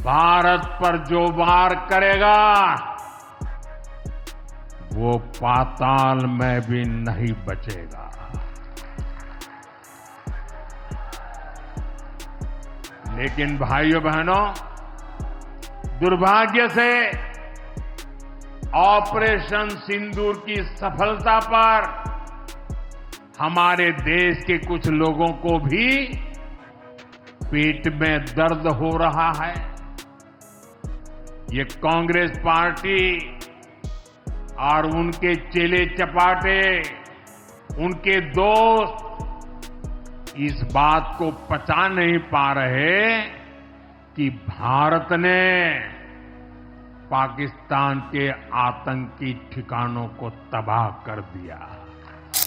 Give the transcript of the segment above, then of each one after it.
भारत पर जो वार करेगा वो पाताल में भी नहीं बचेगा। लेकिन भाइयों बहनों, दुर्भाग्य से ऑपरेशन सिंदूर की सफलता पर हमारे देश के कुछ लोगों को भी पेट में दर्द हो रहा है। ये कांग्रेस पार्टी और उनके चेले चपाटे, उनके दोस्त इस बात को पचा नहीं पा रहे कि भारत ने पाकिस्तान के आतंकी ठिकानों को तबाह कर दिया।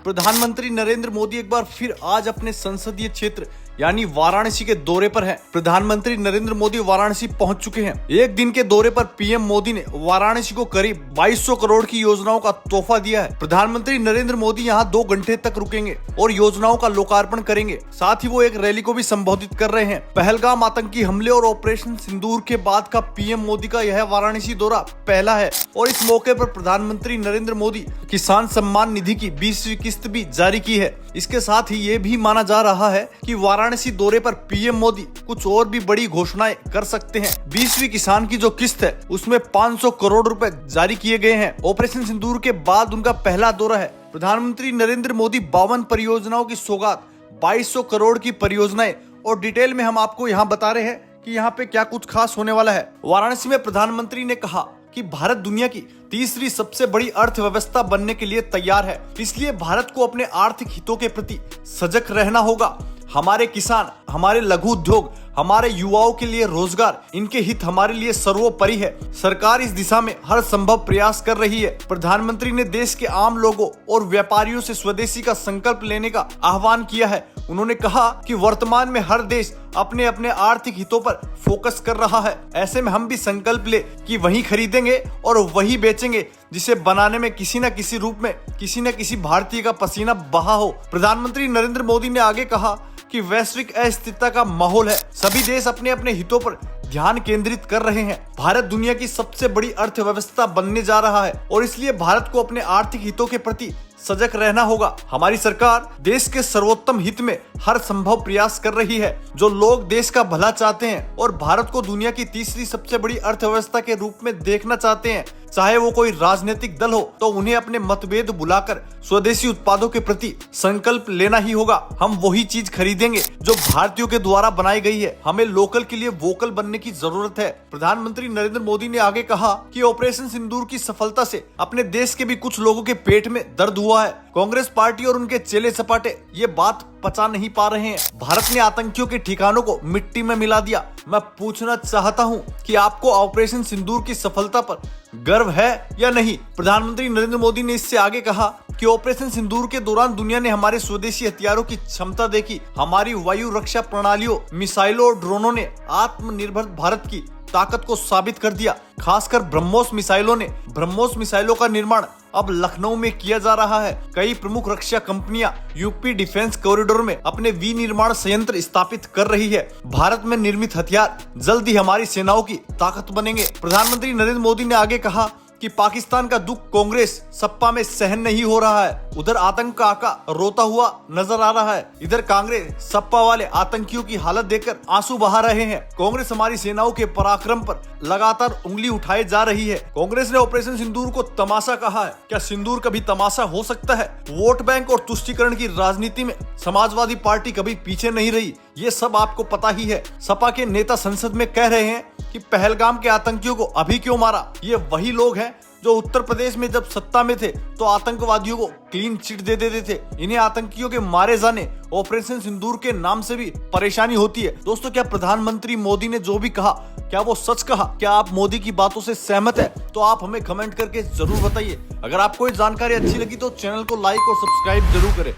प्रधानमंत्री नरेंद्र मोदी एक बार फिर आज अपने संसदीय क्षेत्र यानी वाराणसी के दौरे पर हैं। प्रधानमंत्री नरेंद्र मोदी वाराणसी पहुंच चुके हैं। एक दिन के दौरे पर पीएम मोदी ने वाराणसी को करीब 2200 करोड़ की योजनाओं का तोहफा दिया है। प्रधानमंत्री नरेंद्र मोदी यहां 2 घंटे तक रुकेंगे और योजनाओं का लोकार्पण करेंगे। साथ ही वो एक रैली को भी संबोधित कर रहे हैं। पहलगाम आतंकी हमले और ऑपरेशन सिंदूर के बाद का पीएम मोदी का यह वाराणसी दौरा पहला है और इस मौके पर प्रधानमंत्री नरेंद्र मोदी किसान सम्मान निधि की 20वीं किस्त भी जारी की है। इसके साथ ही ये भी माना जा रहा है कि वाराणसी दौरे पर पीएम मोदी कुछ और भी बड़ी घोषणाएं कर सकते हैं। 20वीं किसान की जो किस्त है उसमें 500 करोड़ रुपए जारी किए गए हैं। ऑपरेशन सिंदूर के बाद उनका पहला दौरा है। प्रधानमंत्री नरेंद्र मोदी 52 परियोजनाओं की सौगात, 2200 करोड़ की परियोजनाएं और डिटेल में हम आपको यहाँ बता रहे हैं कि यहाँ पे क्या कुछ खास होने वाला है। वाराणसी में प्रधानमंत्री ने कहा कि भारत दुनिया की तीसरी सबसे बड़ी अर्थव्यवस्था बनने के लिए तैयार है, इसलिए भारत को अपने आर्थिक हितों के प्रति सजग रहना होगा। हमारे किसान, हमारे लघु उद्योग, हमारे युवाओं के लिए रोजगार, इनके हित हमारे लिए सर्वोपरि है। सरकार इस दिशा में हर संभव प्रयास कर रही है। प्रधानमंत्री ने देश के आम लोगों और व्यापारियों से स्वदेशी का संकल्प लेने का आह्वान किया है। उन्होंने कहा कि वर्तमान में हर देश अपने अपने आर्थिक हितों पर फोकस कर रहा है। ऐसे में हम भी संकल्प ले कि वही खरीदेंगे और वही बेचेंगे जिसे बनाने में किसी न किसी रूप में किसी न किसी भारतीय का पसीना बहा हो। प्रधानमंत्री नरेंद्र मोदी ने आगे कहा कि वैश्विक अस्थिरता का माहौल है। सभी देश अपने अपने हितों पर ध्यान केंद्रित कर रहे हैं। भारत दुनिया की सबसे बड़ी अर्थव्यवस्था बनने जा रहा है और इसलिए भारत को अपने आर्थिक हितों के प्रति सजग रहना होगा। हमारी सरकार देश के सर्वोत्तम हित में हर संभव प्रयास कर रही है। जो लोग देश का भला चाहते हैं और भारत को दुनिया की तीसरी सबसे बड़ी अर्थव्यवस्था के रूप में देखना चाहते हैं, चाहे वो कोई राजनीतिक दल हो, तो उन्हें अपने मतभेद भुलाकर स्वदेशी उत्पादों के प्रति संकल्प लेना ही होगा। हम वही चीज खरीदेंगे जो भारतीयों के द्वारा बनाई गई है। हमें लोकल के लिए वोकल बनने की जरूरत है। प्रधानमंत्री नरेंद्र मोदी ने आगे कहा कि ऑपरेशन सिंदूर की सफलता से अपने देश के भी कुछ लोगों के पेट में दर्द हुआ है। कांग्रेस पार्टी और उनके चेले सपाटे ये बात पचा नहीं पा रहे हैं। भारत ने आतंकियों के ठिकानों को मिट्टी में मिला दिया। मैं पूछना चाहता हूं कि आपको ऑपरेशन सिंदूर की सफलता पर गर्व है या नहीं। प्रधानमंत्री नरेंद्र मोदी ने इससे आगे कहा कि ऑपरेशन सिंदूर के दौरान दुनिया ने हमारे स्वदेशी हथियारों की क्षमता देखी। हमारी वायु रक्षा प्रणालियों, मिसाइलों और ड्रोनों ने आत्मनिर्भर भारत की ताकत को साबित कर दिया। खासकर ब्रह्मोस मिसाइलों का निर्माण अब लखनऊ में किया जा रहा है। कई प्रमुख रक्षा कंपनियां यूपी डिफेंस कॉरिडोर में अपने विनिर्माण संयंत्र स्थापित कर रही है। भारत में निर्मित हथियार जल्द ही हमारी सेनाओं की ताकत बनेंगे। प्रधानमंत्री नरेंद्र मोदी ने आगे कहा कि पाकिस्तान का दुख कांग्रेस सपा में सहन नहीं हो रहा है। उधर आतंक का आका रोता हुआ नजर आ रहा है, इधर कांग्रेस सपा वाले आतंकियों की हालत देखकर आंसू बहा रहे हैं। कांग्रेस हमारी सेनाओं के पराक्रम पर लगातार उंगली उठाए जा रही है। कांग्रेस ने ऑपरेशन सिंदूर को तमाशा कहा है। क्या सिंदूर कभी तमाशा हो सकता है? वोट बैंक और तुष्टीकरण की राजनीति में समाजवादी पार्टी कभी पीछे नहीं रही, ये सब आपको पता ही है। सपा के नेता संसद में कह रहे हैं कि पहलगाम के आतंकियों को अभी क्यों मारा। ये वही लोग हैं जो उत्तर प्रदेश में जब सत्ता में थे तो आतंकवादियों को क्लीन चिट दे देते थे। इन्हें आतंकियों के मारे जाने ऑपरेशन सिंदूर के नाम से भी परेशानी होती है। दोस्तों, क्या प्रधानमंत्री मोदी ने जो भी कहा क्या वो सच कहा? क्या आप मोदी की बातों से सहमत है? तो आप हमें कमेंट करके जरूर बताइए। अगर आपको ये जानकारी अच्छी लगी तो चैनल को लाइक और सब्सक्राइब जरूर करें।